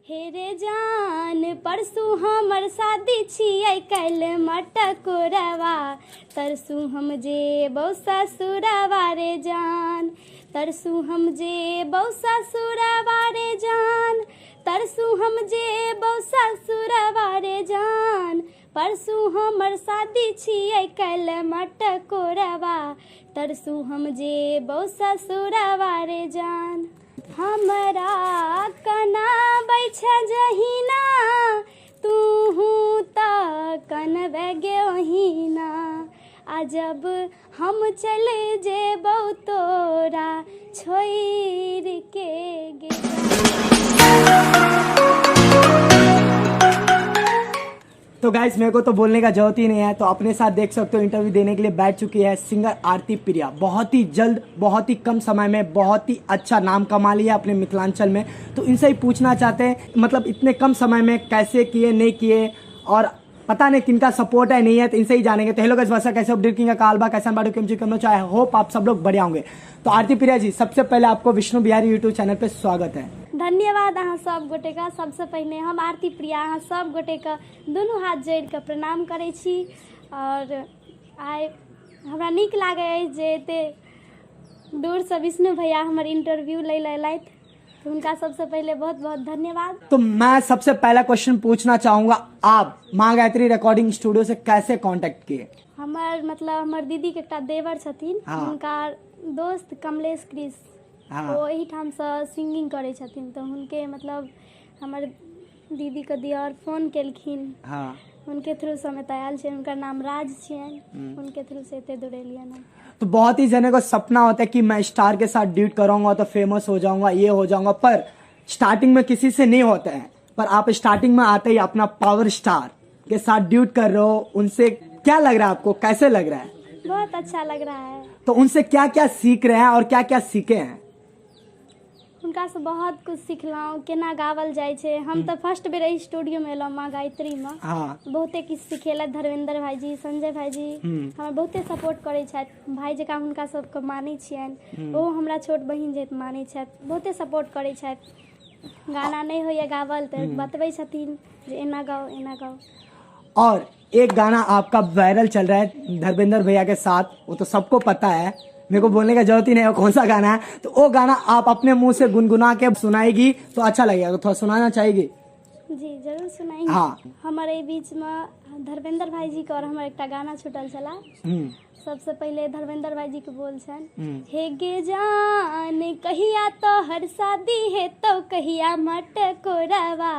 हे रे जान परसू हमर शादी छियै काल्हि मटकोरवा तरसू हम जेबौ ससुरवा रे जान तरसू हम जेबौ ससुरवा रे जान तरसू हम जेबौ ससुरवा रे जान परसू हमर शादी छियै काल्हि मटकोरवा तरसू हम जेबौ ससुरवा रे जान हमरा कनाबै छ जहिना तूहू तऽ कनबै गे ओहिना आ जब हम चले जेबौ तोरा छोड़ि के गे। तो गाइस मेरे को तो बोलने का जरूरत ही नहीं है, तो अपने साथ देख सकते हो इंटरव्यू देने के लिए बैठ चुकी है सिंगर आरती प्रिया। बहुत ही जल्द बहुत ही कम समय में बहुत ही अच्छा नाम कमा लिया अपने मिथिलांचल में। तो इनसे ही पूछना चाहते हैं मतलब इतने कम समय में कैसे किए नहीं किए और पता नहीं किनका सपोर्ट है नहीं है, तो इनसे ही जानेंगे। तो हेलो गाइस वैसा कैसे अपडेट किंग का कालबा कैसा बाडू केमची करना चाहे होप आप सब लोग बढ़िया होंगे। तो आरती प्रिया जी सबसे पहले आपको विष्णु बिहारी यूट्यूब चैनल पे स्वागत है। धन्यवाद अहाँ सब गोटे का। सबसे पहले हम आरती प्रिया अहाँ सब गोटे का दुनू हाथ जोड़ि कऽ प्रणाम करै छी और आइ हमरा नीक लागै अछि जे एते दूरसँ विष्णु भैया हमर इंटरव्यू लै लेलथि, तो उनका सबसे पहले बहुत बहुत धन्यवाद। तो मैं सबसे पहला क्वेश्चन पूछना चाहूंगा, आप माँ गायत्री रिकॉर्डिंग स्टूडियो से कैसे कांटेक्ट किए? हमर दीदी के एकटा देवर छथिन, हुनका दोस्त कमलेश क्रिश ओ एहिठामसँ सिंगिंग करै छथिन, तो हुनके मतलब हमर दीदी के दियर फोन केलखिन, उनके थ्रू से हमें आयल छै। उनका नाम राज छियनि, उनके थ्रू से एते जुड़ेलियनि। तो बहुत ही जने को सपना होता है कि मैं स्टार के साथ ड्यूट करूंगा तो फेमस हो जाऊंगा, ये हो जाऊंगा, पर स्टार्टिंग में किसी से नहीं होता है। पर आप स्टार्टिंग में आते ही अपना पावर स्टार के साथ ड्यूट कर रहे हो, उनसे क्या लग रहा है आपको, कैसे लग रहा है? बहुत अच्छा लग रहा है। तो उनसे क्या क्या सीख रहे हैं और क्या क्या सीखे हैं? उनका से बहुत कुछ सिखलहुँ, केना गावल जाइ छै। हम तो फर्स्ट बेर स्टूडियो में एलहुँ माँ गायत्री में, बहुते किछु सिखेलथि धर्मेंद्र भाईजी, संजय भाईजी हमरा बहुते सपोर्ट करै छथि। भाई जकाँ हुनका सबके मानै छियनि, ओहो हमरा छोट बहिन जैत मानै छथि, बहुते सपोर्ट करै छथि। गाना नहीं होइए गावल तो बतबै छथिन जे एना गाओ एना गाओ। और एक गाना आपका वायरल चल रहा है धर्मेंद्र भैया के साथ, वो तो सबको पता है, मेरे को बोलने का जरूरत ही नहीं है कौन सा गाना है। तो वो गाना आप अपने मुंह से गुनगुना के सुनाएगी तो अच्छा लगेगा, तो थोड़ा सुनाना चाहेगी? जी जरूर सुनाएंगे। हाँ, हमारे बीच में धर्मेंद्र भाईजी के और हमारे एक गाना छूटल चला। सबसे पहले धर्मेंद्र भाईजी के बोल छन, हे गे जान कहिया तो हर शादी है तो कहिया मटकोरवा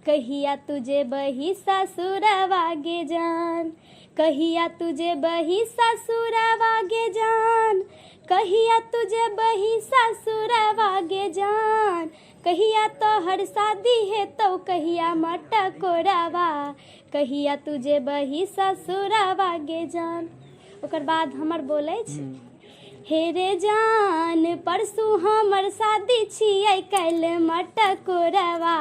कहिया तुझे बही ससुरवा गे जान कहिया तुझे बही ससुरवा गे जान कहिया तुझे बही ससुरवा गे जान कहिया तो हर शादी है तो कहिया मटकोरवा कहिया तुझे बही ससुरवा गे जान। ओकर बाद हमर बोलै छै, हे रे जान परसू हमर शादी छियै काल्हि मटकोरवा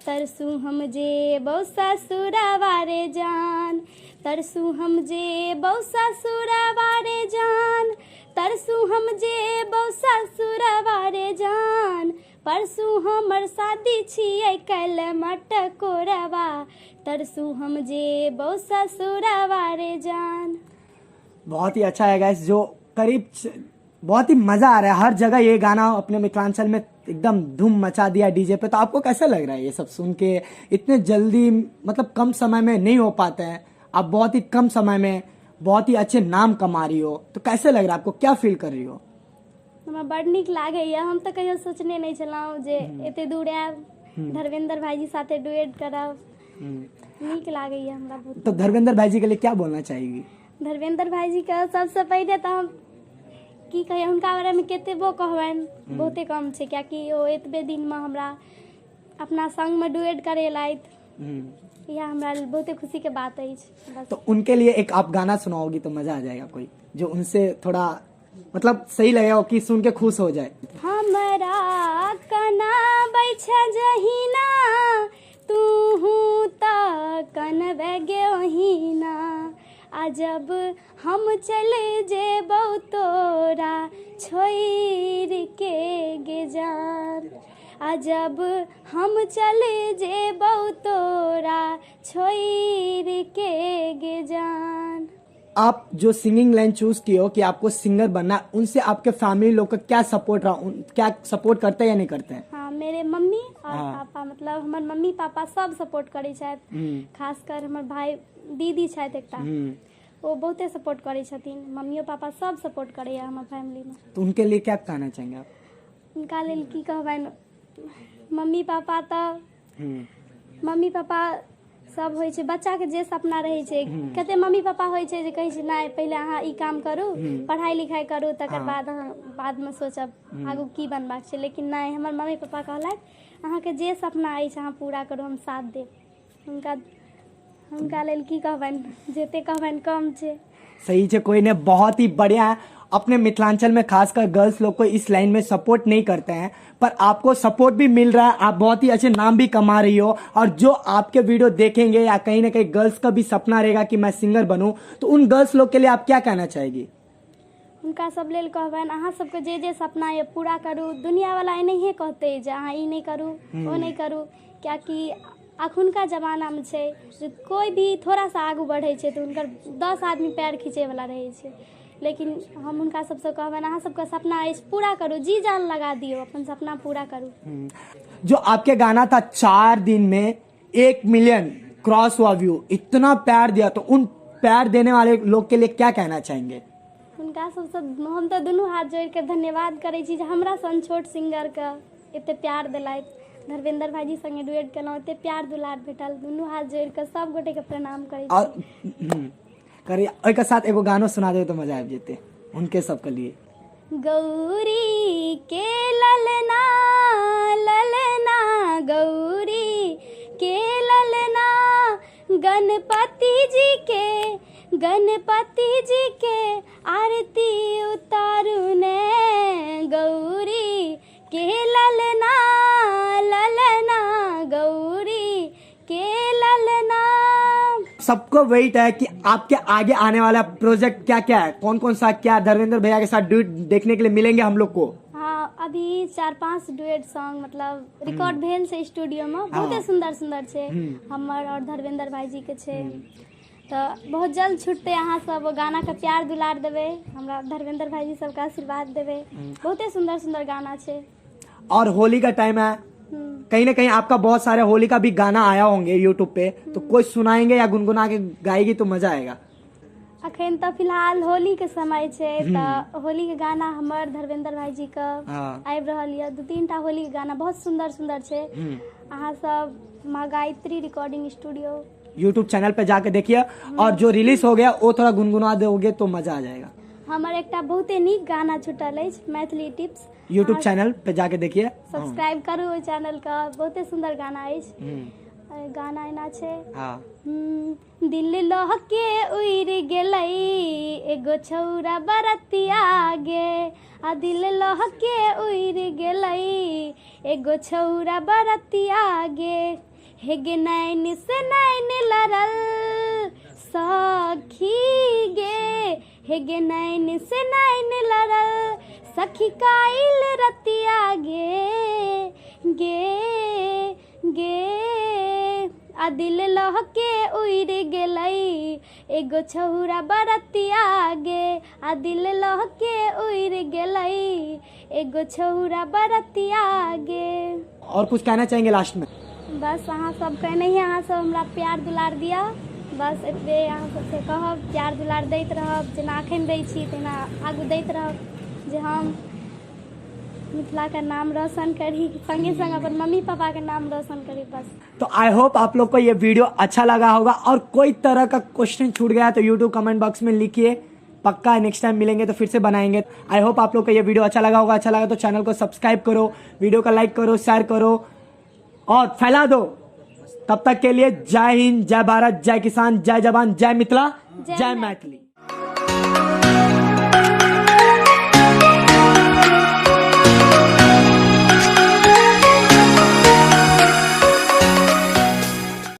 तरसू हम जेबौ ससुरवा रे जान तरसू हम जेबौ ससुरवा रे जान तरसू हम जेबौ ससुरवा रे जान परसू हमर शादी छियै काल्हि मटकोरवा तरसू हम जेबौ ससुरवा रे जान। बहुत ही अच्छा है गाइस, जो करीब बहुत ही मजा आ रहा है। हर जगह ये गाना अपने मिथिलांचल में एकदम धूम मचा दिया डीजे पे। तो आपको कैसा लग रहा है ये सब सुन के? इतने जल्दी मतलब कम समय में नहीं हो पाते हैं, आप बहुत ही कम समय में बहुत ही अच्छे नाम कमा रही हो, तो कैसे लग रहा है आपको, क्या फील कर रही हो? हमरा बड़ नीक लागैए। हम तो कहियो सोचने नहीं छलहुँ जे एते दूर आयब, धर्मेंद्र भाईजी साथे डुएट करब, नीक लागैए हमरा बहुत। तो धर्मेंद्र भाईजी के लिए क्या बोलना चाहेगी? धर्मेंद्र भाईजी का सबसे पहले तो हम की कहिए, हुनका बारे में कतेबो कहबनि बहुते कम छै, कियाकि ओ एतबे दिन में हमरा अपना संग में डुएट करेलथि, यह हमरा बहुते खुशी के बात है। तो उनके लिए एक आप गाना सुनाओगी तो मजा आ जाएगा, कोई जो उनसे थोड़ा मतलब सही लगेगा कि सुन के खुश हो जाए। हमरा कनाबै छ जहिना तूहू तऽ कनबै गे ओहिना आ जब हम चले जेबौ तोरा छोड़ि के गे जान अजब हम चले जेबौ तोरा छोड़ के गे जान। आप जो सिंगिंग लाइन चूज की हो कि आपको सिंगर बनना, उनसे आपके फैमिली लोग का क्या सपोर्ट रहा, क्या सपोर्ट करते हैं या नहीं करते हैं? हाँ, मेरे मम्मी और पापा, मतलब हमारे मम्मी पापा सब सपोर्ट करे छथि, खासकर हमारे भाई दीदी छथि एकटा, वो बहुते सपोर्ट करे छथिन। मम्मियो पापा सब सपोर्ट करे हमारे फैमिली में। तो उनके लिए क्या कहना चाहेंगे आप? उनका लेल की कहबनि, मम्मी पापा तऽ मम्मी पापा सब होइ छै, बच्चा के जे सपना रहै छै, कते मम्मी पापा होइ छै जे कहै छै नहि पहिले अहाँ ई काम करू, पढ़ाई लिखाई करू, तकर बाद अहाँ बाद में सोचब आगू की बनबाक छै। लेकिन नहीं, हमर मम्मी पापा कहलथि अहाँके जे सपना अछि अहाँ पूरा करू, हम साथ देब। हुनका लेल की कहबनि, जते कहबनि कम छै। सही है, कोई ने बहुत ही बढ़िया है। अपने मिथिलांचल में खासकर गर्ल्स लोग को इस लाइन में सपोर्ट नहीं करते हैं, पर आपको सपोर्ट भी मिल रहा है, आप बहुत ही अच्छे नाम भी कमा रही हो। और जो आपके वीडियो देखेंगे या कहीं ना कहीं गर्ल्स का भी सपना रहेगा कि मैं सिंगर बनूं, तो उन गर्ल्स लोग के लिए आप क्या कहना चाहेगी? हुनका सब लेल कहबनि अहाँ सबके जे सपना ये पूरा करू। दुनिया वाला एनाहिए कहते जे अहाँ ई नहीं करू वो नहीं करू, कियाकि अखुनका जमाना में छै कोई भी थोड़ा सा आगू बढ़े छै तो हुनकर 10 आदमी पैर खींचे वाला रहे छै। लेकिन हम हुनका सबसे कहबनि अहाँ सबके सपना अछि पूरा करू, जी जान लगा दियो, अपन सपना पूरा करू। जो आपके गाना था 4 दिन में 1 मिलियन क्रॉस हुआ व्यू, इतना प्यार दिया, तो उन प्यार देने वाले लोग के लिए क्या कहना चाहेंगे? हुनका सबसे हम तो दुनू हाथ जोड़ के धन्यवाद करे छी जे हमरा सन छोट सिंगर के एते प्यार दिलथि। धर्मेंद्र भाईजी संगे डुएट केलहुँ, एते प्यार दुलार भेटल, दुनू हाथ जोड़ के सब गोटे के प्रणाम करे छी। और करिए एक साथ एगो गानो सुना दे तो मजा आ जेते उनके सब के लिए। गौरी के ललना ललना, गौरी के ललना, गणपति जी के आरती उतारू ने। गौरी के ललना ललना, गौरी के ललना। सबको वेट है कि आपके आगे आने वाला प्रोजेक्ट क्या क्या है, कौन कौन सा, क्या धर्मेंद्र भैया के साथ डुएट देखने के लिए मिलेंगे हम लोग को? हाँ, अभी 4-5 डुएट सॉन्ग मतलब रिकॉर्ड भेल से स्टूडियो में, बहुते सुंदर सुंदर छे, हमर और धर्मेंद्र भाईजी के छे। तो बहुत जल्द छूटते, अहाँ सब गाना का प्यार दुलार देवे, हमरा धर्मेंद्र भाईजी सबका आशीर्वाद देवे, बहुते सुंदर सुंदर गाना छे। और होली का टाइम है, कहीं ना कहीं आपका बहुत सारे होली का भी गाना आया होंगे यूट्यूब पे, तो कोई सुनाएंगे या गुनगुना के गाएगी तो मजा आएगा। अखन तो फिलहाल होली के समय छे, तो होली के गाना हमर धर्मेंद्र भाईजी का आबि रहल ये, 2-3 टा होली के गाना बहुत सुंदर सुंदर छे। अहाँ सब माँ Gayatri recording studio YouTube channel पे जाके देखिए, और जो रिलीज हो गया वो थोड़ा गुनगुना दोगे तो मजा आ जाएगा। हमर एकटा बहुते नीक गाना छूटल अछि, मैथिली टिप्स, यूट्यूब चैनल पे जाके देखिए, सब्सक्राइब करू ओइ चैनल का, बहुते सुंदर गाना अछि। गाना एना छै, दिल लहके उड़ि गेलै एगो छौरा बरतिया गे, आ दिल लहके उड़ि गेलै एगो छौरा बरतिया गे, हे गे नैन से नैन लड़ल सखी गे, हे गे नैन से नैन लड़ल सखी काइल रतिया गे, गे गे, आ दिल लहके उड़ि गेलै एगो छौरा बरतिया गे, आ दिल लहके उड़ि गेलै एगो छौरा बरतिया गे। और कुछ कहना चाहेंगे लास्ट में? बस अहाँ सब कहने ही, अहाँ सब हमरा प्यार दुलार दिया, बस एतबे अहाँ सबसे कहब, प्यार दुलार दैत रहब, जेना अखन दै छी तेना आगू दैत रहब, जे हम मिथिला का नाम रोशन करी, संगे संग अपन मम्मी पापा के नाम रोशन करी बस। तो आई होप आप लोग को ये वीडियो अच्छा लगा होगा, और कोई तरह का क्वेश्चन छूट गया तो यूट्यूब कमेंट बॉक्स में लिखिए, पक्का नेक्स्ट टाइम मिलेंगे तो फिर से बनाएंगे। आई होप आप लोग को ये वीडियो अच्छा लगा होगा, अच्छा लगा तो चैनल को सब्सक्राइब करो, वीडियो को लाइक करो, शेयर करो और फैला दो। तब तक के लिए जय हिंद, जय भारत, जय किसान, जय जवान, जय मिथिला, जय मैथिली।